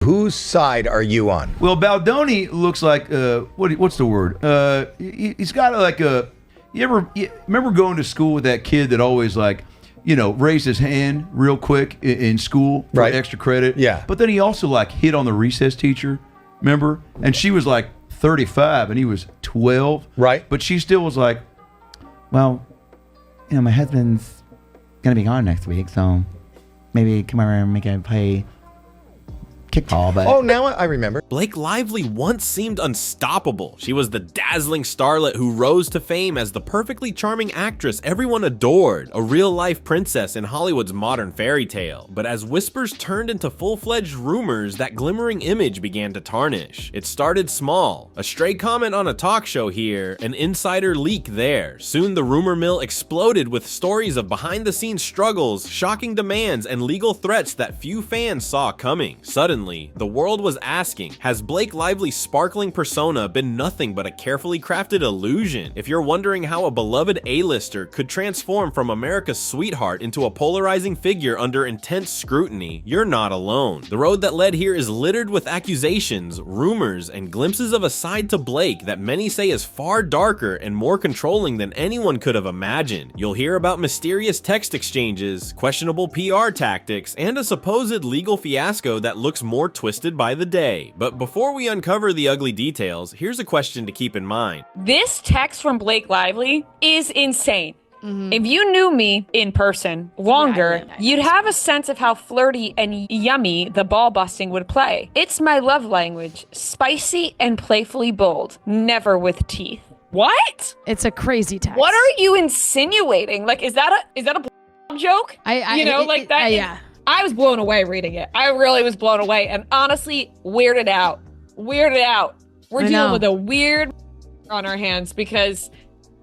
Whose side are you on? Well, Baldoni looks like what's the word? He's got like a. You remember going to school with that kid that always like, raised his hand real quick in school for extra credit? Yeah. But then he also like hit on the recess teacher, remember? And she was like 35 and he was 12. Right. But she still was like, well, my husband's going to be gone next week, so maybe come over and make a play kickball. But oh, now I remember. Blake Lively once seemed unstoppable. She was the dazzling starlet who rose to fame as the perfectly charming actress everyone adored, a real-life princess in Hollywood's modern fairy tale. But as whispers turned into full-fledged rumors, that glimmering image began to tarnish. It started small, a stray comment on a talk show here, an insider leak there. Soon the rumor mill exploded with stories of behind-the-scenes struggles, shocking demands, and legal threats that few fans saw coming. Suddenly, the world was asking, has Blake Lively's sparkling persona been nothing but a carefully crafted illusion? If you're wondering how a beloved A-lister could transform from America's sweetheart into a polarizing figure under intense scrutiny, you're not alone. The road that led here is littered with accusations, rumors, and glimpses of a side to Blake that many say is far darker and more controlling than anyone could have imagined. You'll hear about mysterious text exchanges, questionable PR tactics, and a supposed legal fiasco that looks more twisted by the day. But before we uncover the ugly details, here's a question to keep in mind. This text from Blake Lively is insane. If you knew me in person longer, you'd have a sense of how flirty and yummy the ball busting would play. It's my love language, spicy and playfully bold, never with teeth. What? It's a crazy text. What are you insinuating? Like, is that a joke? Yeah. I was blown away reading it. I really was blown away, and honestly, weirded out. We're dealing with a weird on our hands because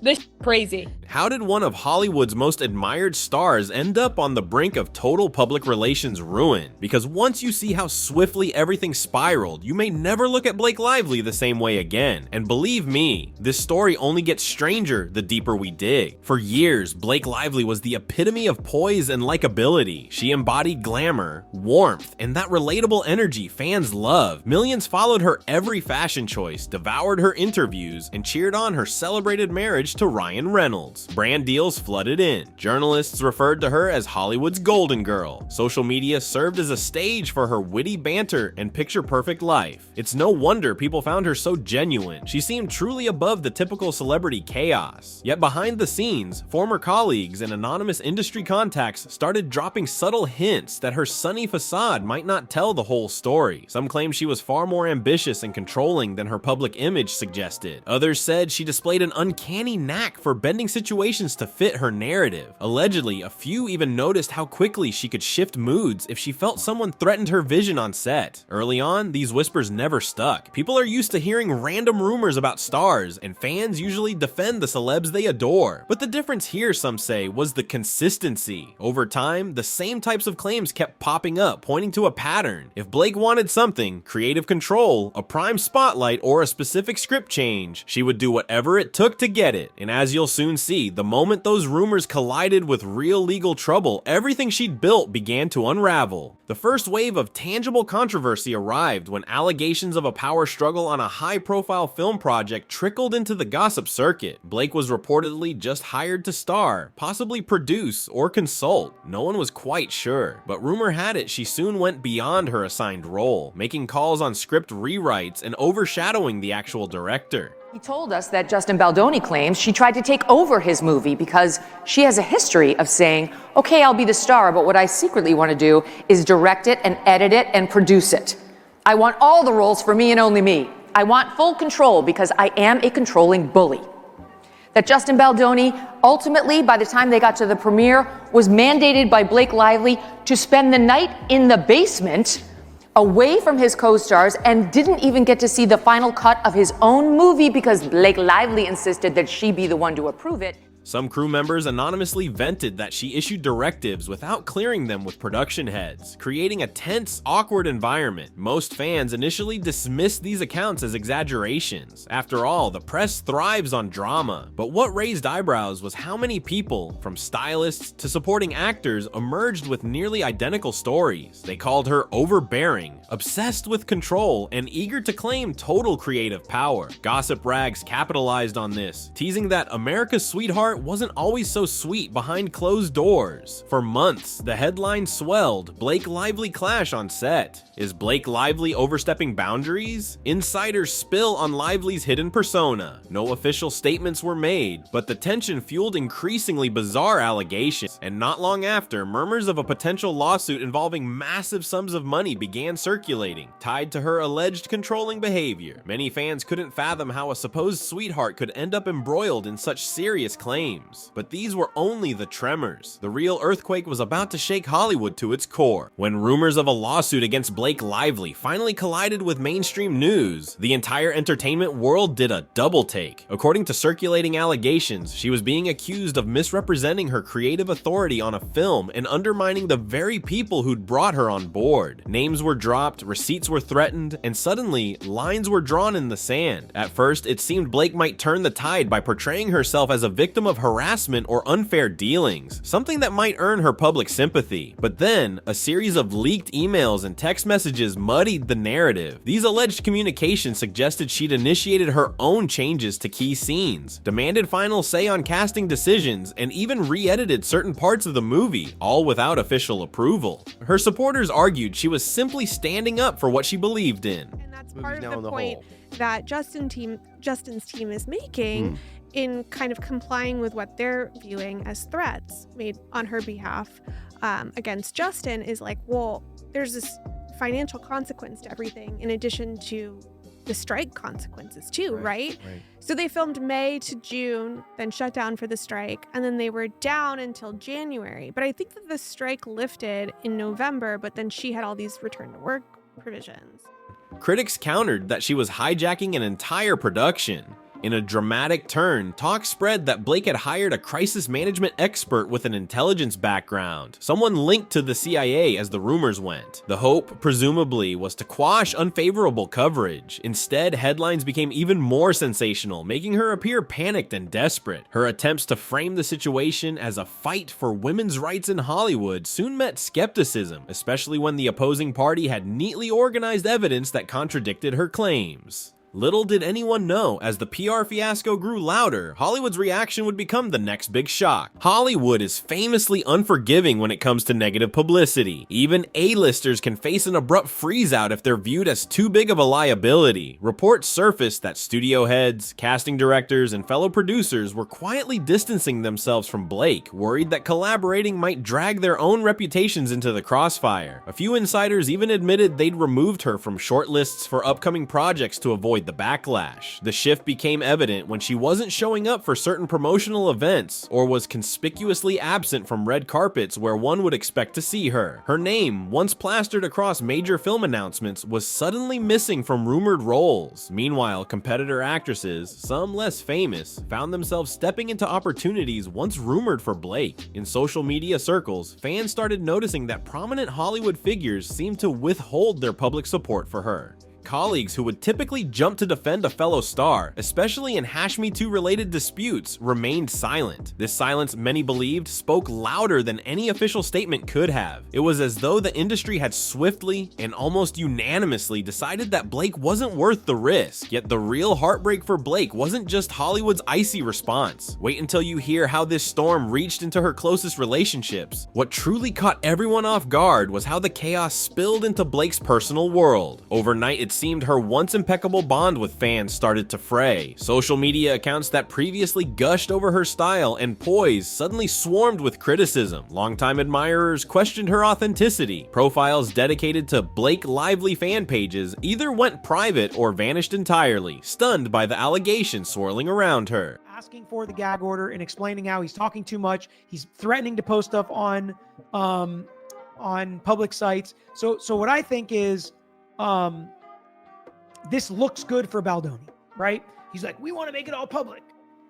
this is crazy. How did one of Hollywood's most admired stars end up on the brink of total public relations ruin? Because once you see how swiftly everything spiraled, you may never look at Blake Lively the same way again. And believe me, this story only gets stranger the deeper we dig. For years, Blake Lively was the epitome of poise and likability. She embodied glamour, warmth, and that relatable energy fans love. Millions followed her every fashion choice, devoured her interviews, and cheered on her celebrated marriage to Ryan Reynolds. Brand deals flooded in. Journalists referred to her as Hollywood's golden girl. Social media served as a stage for her witty banter and picture-perfect life. It's no wonder people found her so genuine. She seemed truly above the typical celebrity chaos. Yet behind the scenes, former colleagues and anonymous industry contacts started dropping subtle hints that her sunny facade might not tell the whole story. Some claim she was far more ambitious and controlling than her public image suggested. Others said she displayed an uncanny knack for bending situations to fit her narrative. Allegedly, a few even noticed how quickly she could shift moods if she felt someone threatened her vision on set. Early on, these whispers never stuck. People are used to hearing random rumors about stars, and fans usually defend the celebs they adore. But the difference here, some say, was the consistency. Over time, the same types of claims kept popping up, pointing to a pattern. If Blake wanted something, creative control, a prime spotlight, or a specific script change, she would do whatever it took to get it. And as you'll soon see, the moment those rumors collided with real legal trouble, everything she'd built began to unravel. The first wave of tangible controversy arrived when allegations of a power struggle on a high-profile film project trickled into the gossip circuit. Blake was reportedly just hired to star, possibly produce, or consult. No one was quite sure, but rumor had it she soon went beyond her assigned role, making calls on script rewrites and overshadowing the actual director. He told us that Justin Baldoni claims she tried to take over his movie because she has a history of saying, okay, I'll be the star, but what I secretly want to do is direct it and edit it and produce it. I want all the roles for me and only me. I want full control because I am a controlling bully. That Justin Baldoni, ultimately, by the time they got to the premiere, was mandated by Blake Lively to spend the night in the basement away from his co-stars and didn't even get to see the final cut of his own movie because Blake Lively insisted that she be the one to approve it. Some crew members anonymously vented that she issued directives without clearing them with production heads, creating a tense, awkward environment. Most fans initially dismissed these accounts as exaggerations. After all, the press thrives on drama. But what raised eyebrows was how many people, from stylists to supporting actors, emerged with nearly identical stories. They called her overbearing, obsessed with control, and eager to claim total creative power. Gossip rags capitalized on this, teasing that America's sweetheart wasn't always so sweet behind closed doors. For months, the headline swelled, Blake Lively clash on set. Is Blake Lively overstepping boundaries? Insiders spill on Lively's hidden persona. No official statements were made, but the tension fueled increasingly bizarre allegations, and not long after, murmurs of a potential lawsuit involving massive sums of money began circulating, tied to her alleged controlling behavior. Many fans couldn't fathom how a supposed sweetheart could end up embroiled in such serious claims. But these were only the tremors. The real earthquake was about to shake Hollywood to its core. When rumors of a lawsuit against Blake Lively finally collided with mainstream news, the entire entertainment world did a double take. According to circulating allegations, she was being accused of misrepresenting her creative authority on a film and undermining the very people who'd brought her on board. Names were dropped, receipts were threatened, and suddenly, lines were drawn in the sand. At first, it seemed Blake might turn the tide by portraying herself as a victim of harassment or unfair dealings, something that might earn her public sympathy. But then, a series of leaked emails and text messages muddied the narrative. These alleged communications suggested she'd initiated her own changes to key scenes, demanded final say on casting decisions, and even re-edited certain parts of the movie, all without official approval. Her supporters argued she was simply standing up for what she believed in. And that's part of the point that Justin's team is making in kind of complying with what they're viewing as threats made on her behalf against Justin, is like, well, there's this financial consequence to everything in addition to the strike consequences too, right? So they filmed May to June, then shut down for the strike, and then they were down until January. But I think that the strike lifted in November, but then she had all these return to work provisions. Critics countered that she was hijacking an entire production. In a dramatic turn, talk spread that Blake had hired a crisis management expert with an intelligence background, someone linked to the CIA as the rumors went. The hope, presumably, was to quash unfavorable coverage. Instead, headlines became even more sensational, making her appear panicked and desperate. Her attempts to frame the situation as a fight for women's rights in Hollywood soon met skepticism, especially when the opposing party had neatly organized evidence that contradicted her claims. Little did anyone know, as the PR fiasco grew louder, Hollywood's reaction would become the next big shock. Hollywood is famously unforgiving when it comes to negative publicity. Even A-listers can face an abrupt freeze-out if they're viewed as too big of a liability. Reports surfaced that studio heads, casting directors, and fellow producers were quietly distancing themselves from Blake, worried that collaborating might drag their own reputations into the crossfire. A few insiders even admitted they'd removed her from shortlists for upcoming projects to avoid the backlash. The shift became evident when she wasn't showing up for certain promotional events or was conspicuously absent from red carpets where one would expect to see her. Her name, once plastered across major film announcements, was suddenly missing from rumored roles. Meanwhile, competitor actresses, some less famous, found themselves stepping into opportunities once rumored for Blake. In social media circles, fans started noticing that prominent Hollywood figures seemed to withhold their public support for her. Colleagues who would typically jump to defend a fellow star, especially in Hash Me Too related disputes, remained silent. This silence, many believed, spoke louder than any official statement could have. It was as though the industry had swiftly and almost unanimously decided that Blake wasn't worth the risk. Yet the real heartbreak for Blake wasn't just Hollywood's icy response. Wait until you hear how this storm reached into her closest relationships. What truly caught everyone off guard was how the chaos spilled into Blake's personal world. Overnight, it seemed her once impeccable bond with fans started to fray. Social media accounts that previously gushed over her style and poise suddenly swarmed with criticism. Longtime admirers questioned her authenticity. Profiles dedicated to Blake Lively fan pages either went private or vanished entirely, stunned by the allegations swirling around her. Asking for the gag order and explaining how he's talking too much. He's threatening to post stuff on public sites. So what I think is, this looks good for Baldoni, right? He's like, we want to make it all public.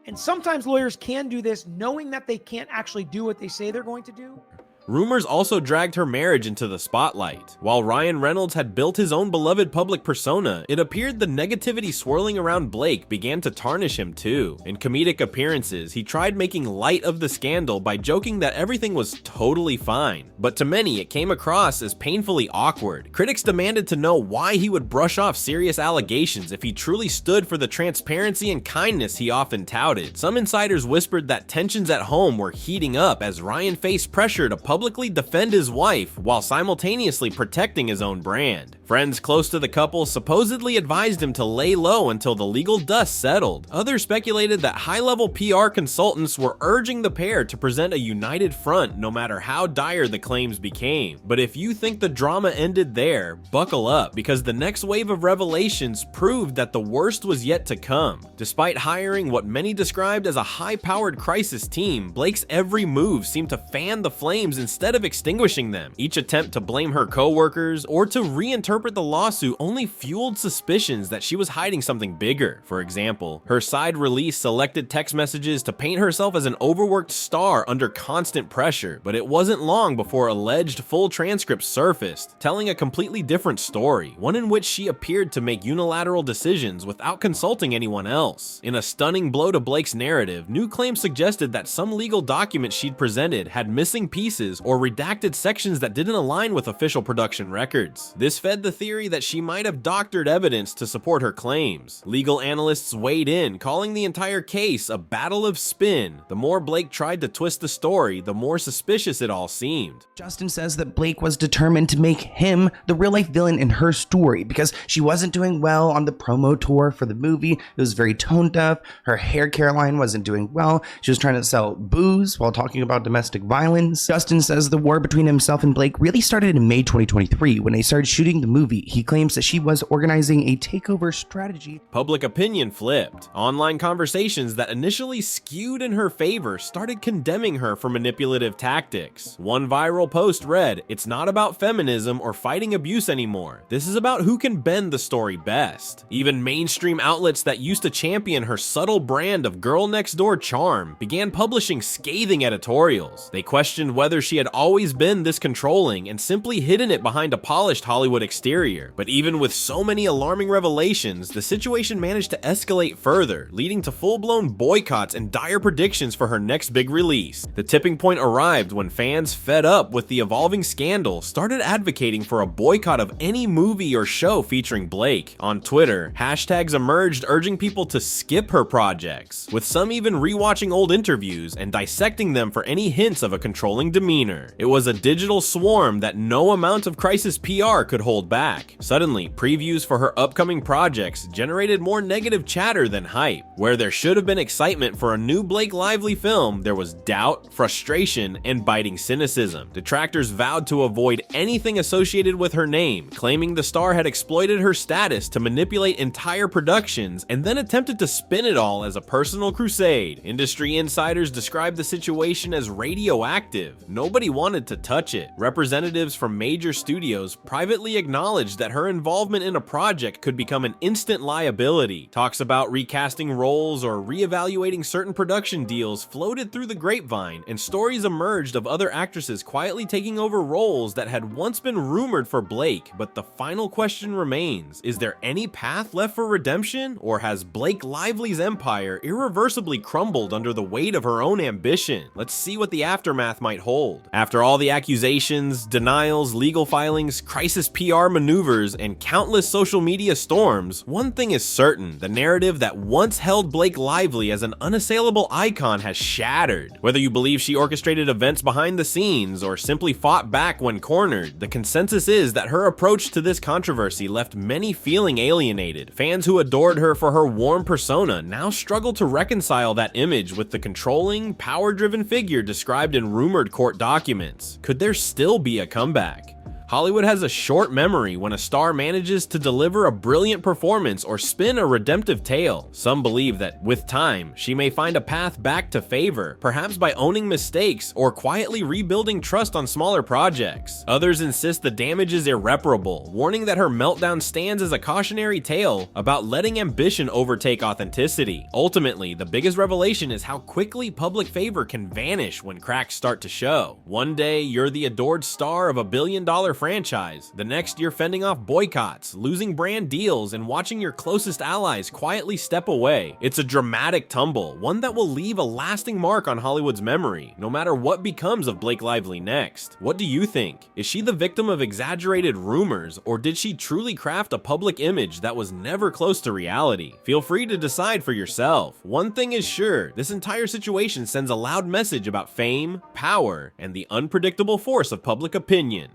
And sometimes lawyers can do this knowing that they can't actually do what they say they're going to do. Rumors also dragged her marriage into the spotlight. While Ryan Reynolds had built his own beloved public persona, it appeared the negativity swirling around Blake began to tarnish him too. In comedic appearances, he tried making light of the scandal by joking that everything was totally fine. But to many, it came across as painfully awkward. Critics demanded to know why he would brush off serious allegations if he truly stood for the transparency and kindness he often touted. Some insiders whispered that tensions at home were heating up as Ryan faced pressure to publicly defend his wife while simultaneously protecting his own brand. Friends close to the couple supposedly advised him to lay low until the legal dust settled. Others speculated that high-level PR consultants were urging the pair to present a united front no matter how dire the claims became. But if you think the drama ended there, buckle up, because the next wave of revelations proved that the worst was yet to come. Despite hiring what many described as a high-powered crisis team, Blake's every move seemed to fan the flames instead of extinguishing them. Each attempt to blame her co-workers or to reinterpret the lawsuit only fueled suspicions that she was hiding something bigger. For example, her side release selected text messages to paint herself as an overworked star under constant pressure, but it wasn't long before alleged full transcripts surfaced, telling a completely different story, one in which she appeared to make unilateral decisions without consulting anyone else. In a stunning blow to Blake's narrative, new claims suggested that some legal documents she'd presented had missing pieces or redacted sections that didn't align with official production records. This fed the theory that she might have doctored evidence to support her claims. Legal analysts weighed in, calling the entire case a battle of spin. The more Blake tried to twist the story, the more suspicious it all seemed. Justin says that Blake was determined to make him the real-life villain in her story because she wasn't doing well on the promo tour for the movie. It was very tone deaf. Her hair care line wasn't doing well. She was trying to sell booze while talking about domestic violence. Justin says the war between himself and Blake really started in May 2023 when they started shooting the movie. He claims that she was organizing a takeover strategy. Public opinion flipped. Online conversations that initially skewed in her favor started condemning her for manipulative tactics. One viral post read, "It's not about feminism or fighting abuse anymore. This is about who can bend the story best." Even mainstream outlets that used to champion her subtle brand of girl next door charm began publishing scathing editorials. They questioned whether she had always been this controlling and simply hidden it behind a polished Hollywood exterior. But even with so many alarming revelations, the situation managed to escalate further, leading to full-blown boycotts and dire predictions for her next big release. The tipping point arrived when fans, fed up with the evolving scandal, started advocating for a boycott of any movie or show featuring Blake. On Twitter, hashtags emerged urging people to skip her projects, with some even rewatching old interviews and dissecting them for any hints of a controlling demeanor. It was a digital swarm that no amount of crisis PR could hold back. Suddenly, previews for her upcoming projects generated more negative chatter than hype. Where there should have been excitement for a new Blake Lively film, there was doubt, frustration, and biting cynicism. Detractors vowed to avoid anything associated with her name, claiming the star had exploited her status to manipulate entire productions and then attempted to spin it all as a personal crusade. Industry insiders described the situation as radioactive. Nobody wanted to touch it. Representatives from major studios privately acknowledged that her involvement in a project could become an instant liability. Talks about recasting roles or reevaluating certain production deals floated through the grapevine, and stories emerged of other actresses quietly taking over roles that had once been rumored for Blake. But the final question remains: is there any path left for redemption, or has Blake Lively's empire irreversibly crumbled under the weight of her own ambition? Let's see what the aftermath might hold. After all the accusations, denials, legal filings, crisis PR maneuvers, and countless social media storms, one thing is certain: the narrative that once held Blake Lively as an unassailable icon has shattered. Whether you believe she orchestrated events behind the scenes or simply fought back when cornered, the consensus is that her approach to this controversy left many feeling alienated. Fans who adored her for her warm persona now struggle to reconcile that image with the controlling, power-driven figure described in rumored court documents. Could there still be a comeback? Hollywood has a short memory when a star manages to deliver a brilliant performance or spin a redemptive tale. Some believe that with time, she may find a path back to favor, perhaps by owning mistakes or quietly rebuilding trust on smaller projects. Others insist the damage is irreparable, warning that her meltdown stands as a cautionary tale about letting ambition overtake authenticity. Ultimately, the biggest revelation is how quickly public favor can vanish when cracks start to show. One day, you're the adored star of a billion-dollar franchise. The next, you're fending off boycotts, losing brand deals, and watching your closest allies quietly step away. It's a dramatic tumble, one that will leave a lasting mark on Hollywood's memory, no matter what becomes of Blake Lively next. What do you think? Is she the victim of exaggerated rumors, or did she truly craft a public image that was never close to reality? Feel free to decide for yourself. One thing is sure, this entire situation sends a loud message about fame, power, and the unpredictable force of public opinion.